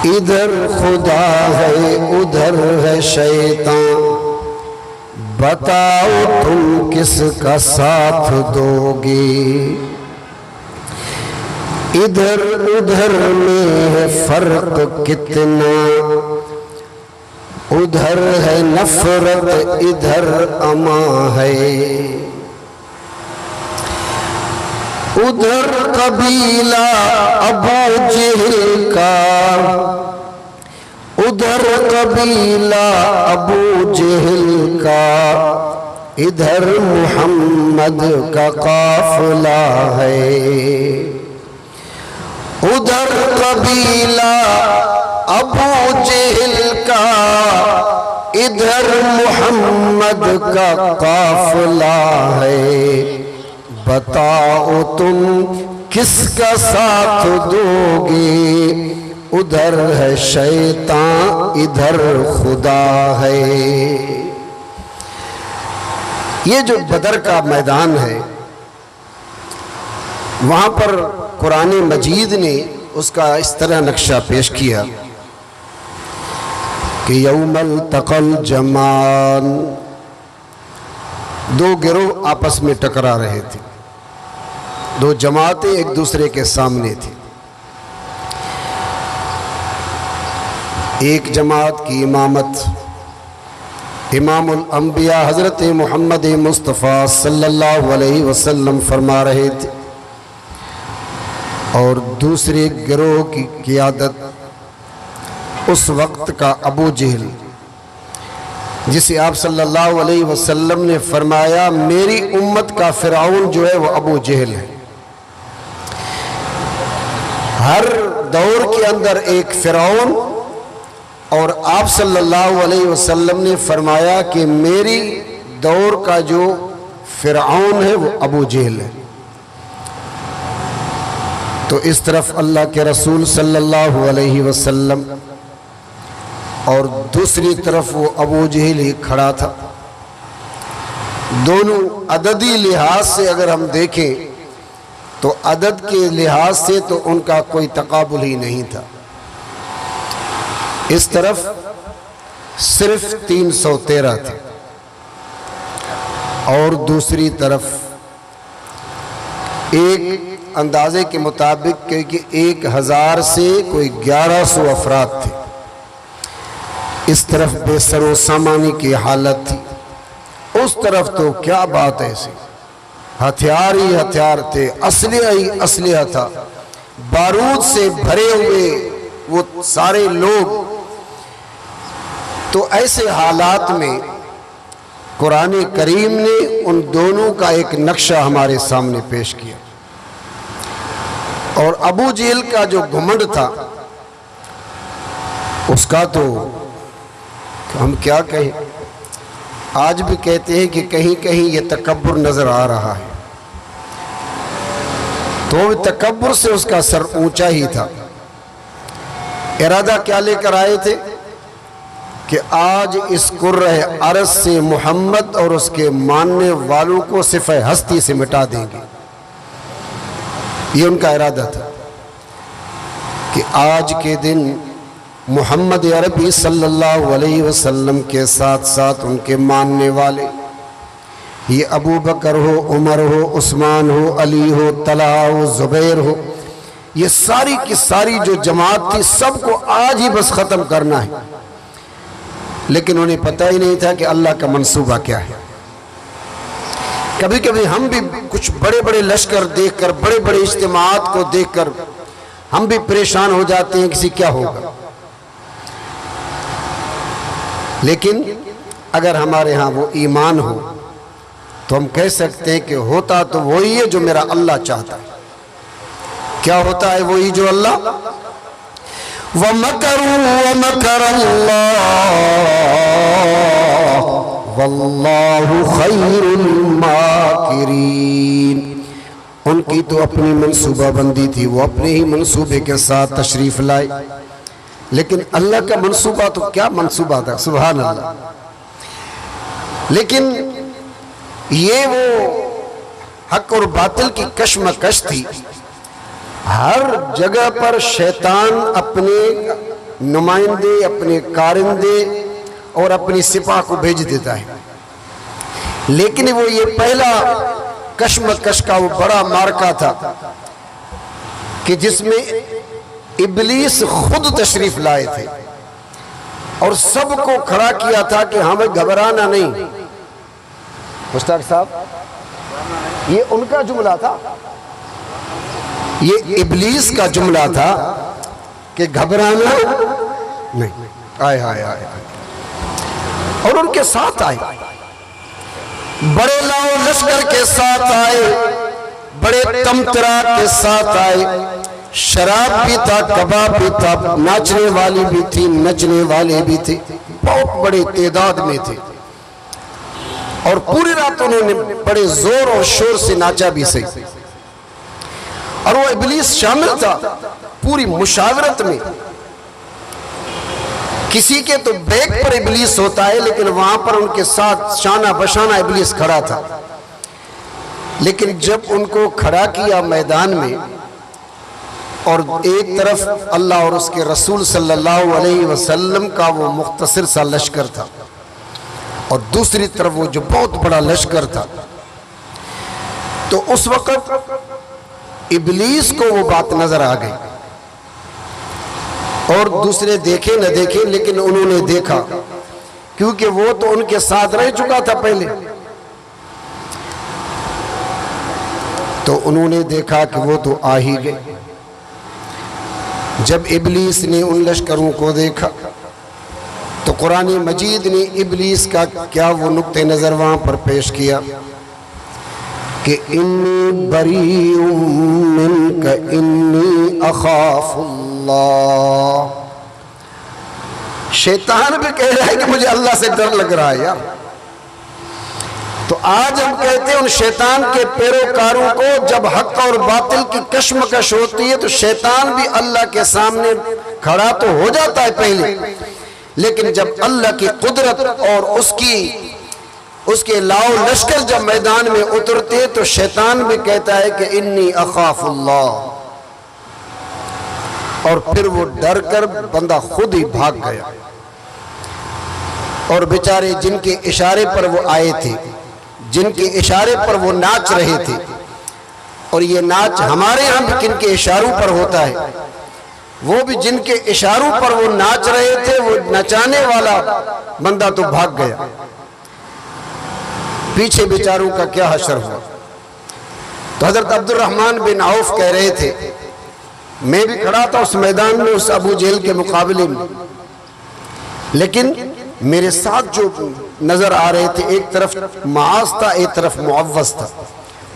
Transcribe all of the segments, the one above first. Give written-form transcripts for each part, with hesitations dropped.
इधर खुदा है उधर है शैतान, बताओ तुम किसका साथ दोगे। इधर उधर में है फर्क कितना, उधर है नफरत इधर अमा है। उधर कबीला अबू जहल का, उधर कबीला अबू जहल का, इधर मुहम्मद का काफिला है। उधर कबीला अबू जहल का, इधर मुहम्मद का काफिला है। बताओ तुम किसका साथ दोगे। उधर है शैतान इधर खुदा है। ये जो बदर का मैदान है, वहां पर कुरान मजीद ने उसका इस तरह नक्शा पेश किया कि यौमल तकल जमान, दो गिरोह आपस में टकरा रहे थे, दो जमातें एक दूसरे के सामने थी। एक जमात की इमामत इमामुल अंबिया हज़रत मोहम्मद मुस्तफ़ा सल्लल्लाहु अलैहि वसल्लम फरमा रहे थे, और दूसरे गिरोह की क़ियादत उस वक्त का अबू जहल, जिसे आप सल्लल्लाहु अलैहि वसल्लम ने फरमाया मेरी उम्मत का फ़िरऔन जो है वो अबू जहल है। हर दौर के अंदर एक फ़िरऔन, और आप सल्लल्लाहु अलैहि वसल्लम ने फरमाया कि मेरी दौर का जो फ़िरऔन है वो अबू जहल है। तो इस तरफ अल्लाह के रसूल सल्लल्लाहु अलैहि वसल्लम और दूसरी तरफ वो अबू जहल ही खड़ा था। दोनों अददी लिहाज से अगर हम देखें तो अदद के लिहाज से तो उनका कोई तकाबुल ही नहीं था। इस तरफ सिर्फ 313 थे और दूसरी तरफ एक अंदाजे के मुताबिक कि 1000 से कोई 1100 अफराद थे। इस तरफ बेसरो सामानी की हालत थी, उस तरफ तो क्या बात ऐसी, हथियार ही हथियार थे, असलिया ही असलिया था, बारूद से भरे हुए वो सारे लोग। तो ऐसे हालात में कुरान करीम ने उन दोनों का एक नक्शा हमारे सामने पेश किया। और अबू जहल का जो घुमंड था उसका तो हम क्या कहें, आज भी कहते हैं कि कहीं कहीं ये तकब्बुर नजर आ रहा है। तो तकब्बुर से उसका सर ऊंचा ही था। इरादा क्या लेकर आए थे कि आज इस कुर्रे अरज से मोहम्मद और उसके मानने वालों को सिफ़े हस्ती से मिटा देंगे। ये उनका इरादा था कि आज के दिन मोहम्मद अरबी सल्लल्लाहु अलैहि वसल्लम के साथ साथ उनके मानने वाले, ये अबू बकर हो, उमर हो, उस्मान हो, अली हो, तलहा हो, ज़ुबैर हो, ये सारी की सारी जो जमात थी सबको आज ही बस ख़त्म करना है। लेकिन उन्हें पता ही नहीं था कि अल्लाह का मंसूबा क्या है। कभी कभी हम भी कुछ बड़े बड़े लश्कर देखकर, बड़े बड़े इज्तिमात को देखकर हम भी परेशान हो जाते हैं किसी क्या होगा। लेकिन अगर हमारे यहाँ वो ईमान हो तो हम कह सकते हैं कि होता तो वही है जो मेरा अल्लाह चाहता है। क्या होता है? वही जो अल्लाह वमकरू वमकरल्लाह वल्लाहु खैरुल माकिरीन। उनकी तो अपनी मनसूबाबंदी थी, वो अपने ही मनसूबे के साथ तशरीफ लाए, लेकिन अल्लाह का मनसूबा तो क्या मनसूबा था, सुभान अल्लाह। लेकिन ये वो हक और बातिल की कशमकश थी। हर जगह पर शैतान अपने नुमाइंदे, अपने कारिंदे और अपनी सिपाह को भेज देता है। लेकिन वो ये पहला कश्मकश का वो बड़ा मार्का था कि जिसमें इब्लीस खुद तशरीफ लाए थे और सबको खड़ा किया था कि हमें घबराना नहीं। मुश्ताक साहब, ये उनका जुमला था, ये इब्लीस का जुमला था कि घबराना नहीं। आए हाय हाय और उनके साथ आए, बड़े लाओ लश्कर के साथ आए, बड़े तमतरा के साथ आए। शराब भी था, कबाब भी था, नाचने वाली भी थी, नचने वाले भी थे, बहुत बड़े तादाद में थे। और पूरी रात उन्होंने बड़े जोर और शोर से नाचा भी सही। और वो इब्लीस शामिल था पूरी मुशावरत में। किसी के तो बैग पर इब्लीस होता है, लेकिन वहां पर उनके साथ शाना बशाना इब्लीस खड़ा था। लेकिन जब उनको खड़ा किया मैदान में और एक तरफ अल्लाह और उसके रसूल सल्लल्लाहु अलैहि वसल्लम का वो मुख्तसर सा लश्कर था और दूसरी तरफ वो जो बहुत बड़ा लश्कर था, तो उस वक्त इब्लीस को वो बात नजर आ गई। और दूसरे देखे न देखे, लेकिन उन्होंने देखा, क्योंकि वो तो उनके साथ रह चुका था पहले। तो उन्होंने देखा कि वो तो आ ही गए। जब इब्लीस ने उन लश्करों को देखा तो कुरान मजीद ने इब्लीस का क्या वो नुक्ते नजर वहां पर पेश किया कि इन्नी बरीउम मिनका इन्नी अखाफुल्लाह। शैतान भी कह रहा है कि मुझे अल्लाह से डर लग रहा है यार। तो आज हम कहते हैं उन शैतान के पैरोकारों को, जब हक और बातिल की कश्मकश होती है तो शैतान भी अल्लाह के सामने खड़ा तो हो जाता है पहले, लेकिन जब अल्लाह की कुदरत और उसके लाओ लश्कर जब मैदान में उतरते तो शैतान भी कहता है कि इन्नी अखाफुल्लाह। और फिर वो डर कर बंदा खुद ही भाग गया। और बेचारे जिनके इशारे पर वो आए थे, जिनके इशारे पर वो नाच रहे थे, और ये नाच हमारे यहाँ भी किनके इशारों पर होता है, वो भी जिनके इशारों पर वो नाच रहे थे, वो नचाने वाला बंदा तो भाग गया। पीछे बेचारों का क्या हशर हुआ। तो हजरत अब्दुर्रहमान बिन औफ कह रहे थे, मैं भी खड़ा था उस मैदान में उस अबू जहल के मुकाबले में, लेकिन मेरे साथ जो नजर आ रहे थे, एक तरफ माज था, एक तरफ मुअव्वज था।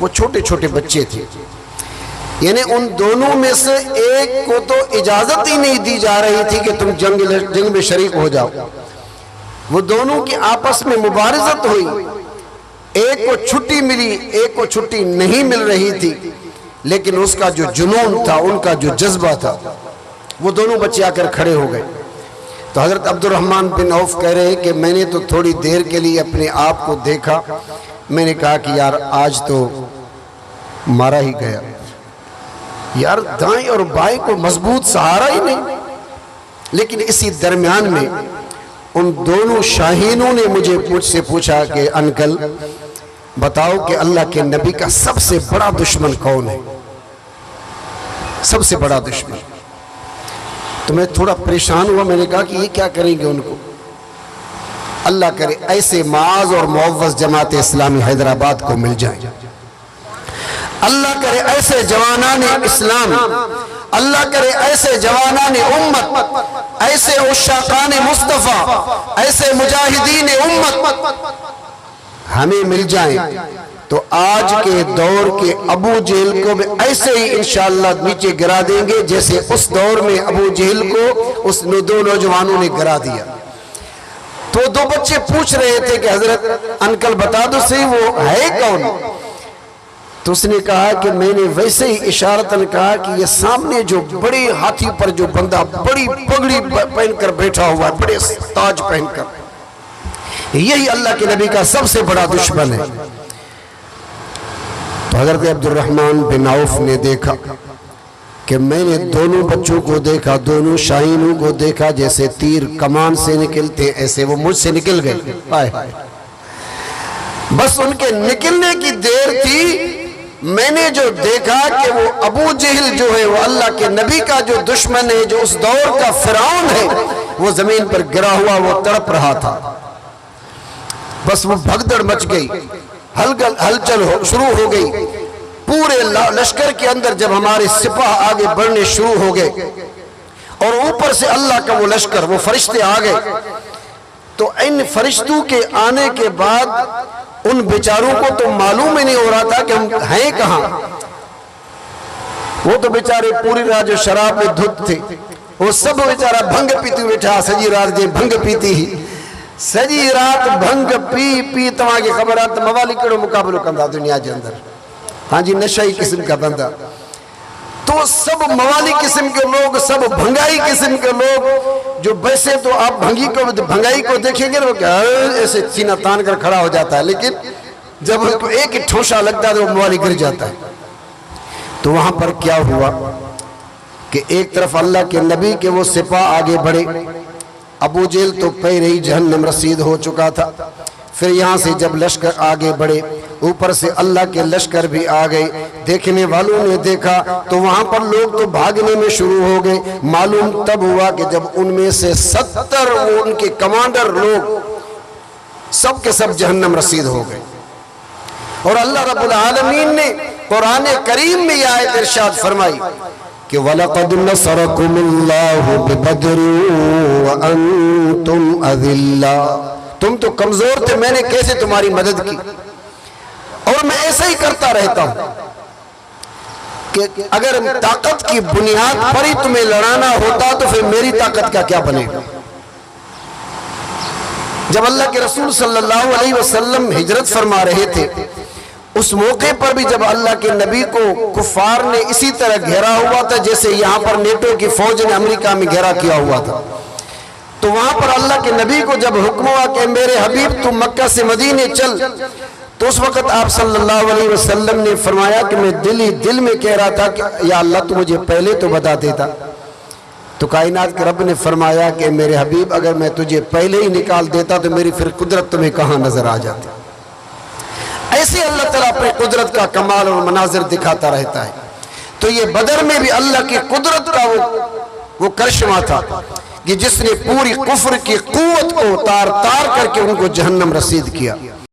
वो छोटे छोटे बच्चे थे, यानी उन दोनों में से एक को तो इजाजत ही नहीं दी जा रही थी कि तुम जंग में शरीक हो जाओ। वो दोनों की आपस में मुबारजत हुई, एक को छुट्टी मिली, एक को छुट्टी नहीं मिल रही थी, लेकिन उसका जो जुनून था, उनका जो जज्बा था, वो दोनों बच्चे आकर खड़े हो गए। तो हजरत अब्दुर्रहमान बिन औफ कह रहे हैं कि मैंने तो थोड़ी देर के लिए अपने आप को देखा, मैंने कहा कि यार आज तो मारा ही गया यार, दाएं और बाएं को मजबूत सहारा ही नहीं। लेकिन इसी दरमियान में उन दोनों शाहीनों ने मुझसे पूछा कि अंकल बताओ कि अल्लाह के नबी का सबसे बड़ा दुश्मन कौन है, सबसे बड़ा दुश्मन। तो मैं थोड़ा परेशान हुआ, मैंने कहा कि ये क्या करेंगे उनको। अल्लाह करे ऐसे माज और मुअव्वज़ जमात इस्लामी हैदराबाद को मिल जाए, अल्लाह करे ऐसे जवानान इस्लाम, अल्लाह करे ऐसे जवानान उम्मत, ऐसे उशाकान मुस्तफ़ा, ऐसे मुजाहिदीन उम्मत हमें मिल जाए तो आज के दौर के अबू जहल को भी ऐसे ही इंशाअल्लाह नीचे गिरा देंगे जैसे उस दौर में अबू जहल को उस दो नौजवानों ने गिरा दिया। तो दो बच्चे पूछ रहे थे कि हजरत अंकल बता दो सही वो है कौन। तो उसने कहा कि मैंने वैसे ही इशारतन कहा कि ये सामने जो बड़े हाथी पर जो बंदा बड़ी पगड़ी पहनकर बैठा हुआ है, बड़े ताज पहनकर, यही अल्लाह के नबी का सबसे बड़ा दुश्मन है। तो हजरत अब्दुर्रहमान बिन औफ ने देखा कि मैंने दोनों बच्चों को देखा, दोनों शाहीनों को देखा, जैसे तीर कमान से निकलते ऐसे वो मुझसे निकल गए। हाय हाय, बस उनके निकलने की देर थी। मैंने जो देखा कि वो अबू जहल जो है, वो अल्लाह के नबी का जो दुश्मन है, जो उस दौर का फिरौन है, वो जमीन पर गिरा हुआ वो तड़प रहा था। बस वो भगदड़ मच गई, हलचल शुरू हो गई पूरे लश्कर के अंदर। जब हमारे सिपाह आगे बढ़ने शुरू हो गए और ऊपर से अल्लाह का वो लश्कर, वो फरिश्ते आ गए, तो इन फरिश्तों के आने के बाद उन बेचारों को तो मालूम ही नहीं हो रहा था कि हम हैं कहां। वो तो बेचारे पूरी रात जो शराब में धुत थे, वो सब बेचारा भंग पीती बैठा, सजी रात जे भंग पीती ही, सजी रात भंग पी पी तव्हांखे ख़बर आहे त मवाली कहिड़ो मुक़ाबिलो कंदा दुनिया के अंदर। हाँ जी, नशाई किस्म का बंदा। तो सब मवाली किस्म के लोग, सब भंगाई किस्म के लोग, जो वैसे तो आप भंगाई को देखेंगे ना, क्या ऐसे सीना तान कर खड़ा हो जाता है, लेकिन जब उसको एक ही ठोसा लगता है तो वो मवाली गिर जाता है। तो वहां पर क्या हुआ कि एक तरफ अल्लाह के नबी के वो सिपाह आगे बढ़े, अबू जेल तो पहले ही जहन्नम रसीद हो चुका था। फिर यहाँ से जब लश्कर आगे बढ़े, ऊपर से अल्लाह के लश्कर भी आ गए। देखने वालों ने देखा तो वहां पर लोग तो भागने में शुरू हो गए। मालूम तब हुआ कि जब उनमें से 70 वो उनके कमांडर लोग सब के सब जहन्नम रसीद हो गए। और अल्लाह रब्बुल आलमीन ने कुरान करीम में यह आयत इरशाद फरमाई कि वलक़द नसरकुमुल्लाहु बिबद्रिन व अंतुम अज़िल्ला, तुम तो कमजोर थे, मैंने कैसे तुम्हारी मदद की। और मैं ऐसा ही करता रहता हूं कि अगर ताकत की बुनियाद पर ही तुम्हें लड़ाना होता तो फिर मेरी ताकत का क्या बनेगा। जब अल्लाह के रसूल सल्लल्लाहु अलैहि वसल्लम हिजरत फरमा रहे थे, उस मौके पर भी जब अल्लाह के नबी को कुफार ने इसी तरह घेरा हुआ था जैसे यहां पर नेटो की फौज ने अमेरिका में घेरा किया हुआ था, तो वहां पर अल्लाह के नबी को जब हुक्म हुआ कि मेरे हबीब तुम मक्का से मदीने चल, तो उस वक्त आप सल्लल्लाहु अलैहि वसल्लम ने फरमाया कि मैं दिल ही दिल में कह रहा था कि या अल्लाह तू मुझे पहले तो बता देता। तो कायनात के रब ने फरमाया कि मेरे हबीब अगर मैं तुझे पहले ही निकाल देता तो मेरी फिर कुदरत तुम्हें कहां नजर आ जाती। ऐसे अल्लाह ताला अपने कुदरत का कमाल और मनाजिर दिखाता रहता है। तो ये बदर में भी अल्लाह की कुदरत का वो करिश्मा था कि जिसने पूरी कुफ्र की कुव्वत को तार तार करके उनको जहन्नम रसीद किया।